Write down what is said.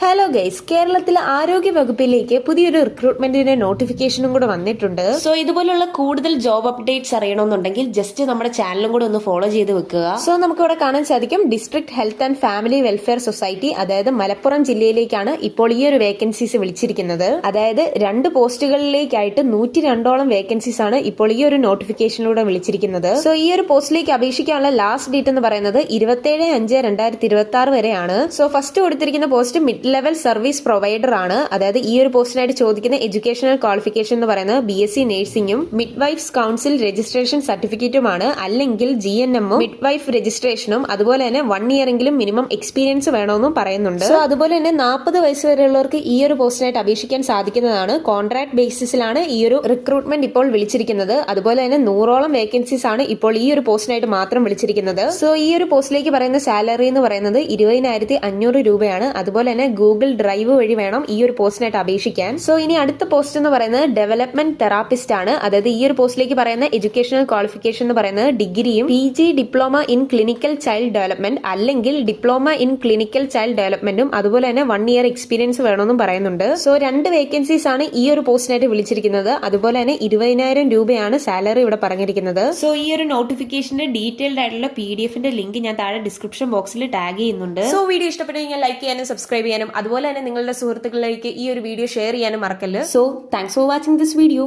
Hello guys, കേരളത്തിലെ ആരോഗ്യ വകുപ്പിലേക്ക് പുതിയൊരു റിക്രൂട്ട്മെന്റിന്റെ നോട്ടിഫിക്കേഷനും കൂടെ വന്നിട്ടുണ്ട്. സോ ഇതുപോലുള്ള കൂടുതൽ ജോബ് അപ്ഡേറ്റ്സ് അറിയണമെന്നുണ്ടെങ്കിൽ ജസ്റ്റ് നമ്മുടെ ചാനലും കൂടെ ഒന്ന് ഫോളോ ചെയ്ത് വെക്കുക. സോ നമുക്ക് ഇവിടെ കാണാൻ സാധിക്കും district health and family welfare society, അതായത് മലപ്പുറം ജില്ലയിലേക്കാണ് ഇപ്പോൾ ഈ ഒരു വേക്കൻസീസ് വിളിച്ചിരിക്കുന്നത്. അതായത് 2 പോസ്റ്റുകളിലേക്കായിട്ട് 102ഓളം വേക്കൻസീസ് ആണ് ഇപ്പോൾ ഈ ഒരു നോട്ടിഫിക്കേഷനിലൂടെ വിളിച്ചിരിക്കുന്നത്. സോ ഈ ഒരു പോസ്റ്റിലേക്ക് അപേക്ഷിക്കാനുള്ള ലാസ്റ്റ് ഡേറ്റ് എന്ന് പറയുന്നത് 27/5/2026 വരെയാണ്. സോ ഫസ്റ്റ് കൊടുത്തിരിക്കുന്ന post mid level service provider ആണ്. അതായത് ഈ ഒരു പോസ്റ്റിനായിട്ട് ചോദിക്കുന്ന എഡ്യൂക്കേഷണൽ ക്വാളിഫിക്കേഷൻ എന്ന് പറയുന്നത് BSc നഴ്സിംഗും മിഡ് വൈഫ്സ് കൗൺസിൽ രജിസ്ട്രേഷൻ സർട്ടിഫിക്കറ്റുമാണ്, അല്ലെങ്കിൽ GNM മിഡ് വൈഫ് രജിസ്ട്രേഷനും, അതുപോലെ തന്നെ 1 ഇയർ എങ്കിലും മിനിമം എക്സ്പീരിയൻസ് വേണമെന്നും പറയുന്നുണ്ട്. സോ അതുപോലെ തന്നെ 40 വയസ്സ് വരെയുള്ളവർക്ക് ഈ ഒരു പോസ്റ്റിനായിട്ട് അപേക്ഷിക്കാൻ സാധിക്കുന്നതാണ്. കോൺട്രാക്ട് ബേസിസിലാണ് ഈ ഒരു റിക്രൂട്ട്മെന്റ് ഇപ്പോൾ വിളിച്ചിരിക്കുന്നത്. അതുപോലെ തന്നെ 100ഓളം വേക്കൻസീസ് ആണ് ഇപ്പോൾ ഈ ഒരു പോസ്റ്റിനായിട്ട് മാത്രം വിളിച്ചിരിക്കുന്നത്. സോ ഈ ഒരു പോസ്റ്റിലേക്ക് പറയുന്ന സാലറി എന്ന് പറയുന്നത് 20,500 രൂപയാണ്. അതുപോലെ തന്നെ ഗൂഗിൾ ഡ്രൈവ് വഴി വേണം ഈ ഒരു പോസ്റ്റിനായിട്ട് അപേക്ഷിക്കാൻ. സോ ഇനി അടുത്ത പോസ്റ്റ് എന്ന് പറയുന്നത് ഡെവലപ്മെന്റ് തെറാപ്പിസ്റ്റ് ആണ്. അതായത് ഈ ഒരു പോസ്റ്റിലേക്ക് പറയുന്ന എഡ്യൂക്കേഷണൽ ക്വാളിഫിക്കേഷൻ എന്ന് പറയുന്നത് ഡിഗ്രിയും PG diploma in clinical child development, അല്ലെങ്കിൽ ഡിപ്ലോമ ഇൻ ക്ലിനിക്കൽ ചൈൽഡ് ഡെവലപ്മെന്റും, അതുപോലെ തന്നെ 1 ഇയർ എക്സ്പീരിയൻസ് വേണമെന്നും പറയുന്നുണ്ട്. സോ 2 വേക്കൻസീസ് ആണ് ഈ ഒരു പോസ്റ്റിനായിട്ട് വിളിച്ചിരിക്കുന്നത്. അതുപോലെ തന്നെ 20,000 രൂപയാണ് സാലറി ഇവിടെ പറഞ്ഞിരിക്കുന്നത്. സോ ഈ ഒരു നോട്ടിഫിക്കേഷന്റെ ഡീറ്റെയിൽഡ് ആയിട്ടുള്ള PDF-ന്റെ ലിങ്ക് ഞാൻ താഴെ ഡിസ്ക്രിപ്ഷൻ ബോക്സിൽ ടാഗ് ചെയ്യുന്നുണ്ട്. സോ വീഡിയോ ഇഷ്ടപ്പെട്ടു കഴിഞ്ഞാൽ ലൈക്ക് ചെയ്യാനും സബ്സ്ക്രൈബ് ചെയ്യാനും അതുപോലെ തന്നെ നിങ്ങളുടെ സുഹൃത്തുക്കളിലേക്ക് ഈ ഒരു വീഡിയോ ഷെയർ ചെയ്യാനും മറക്കല്ല്. So thanks for watching this video.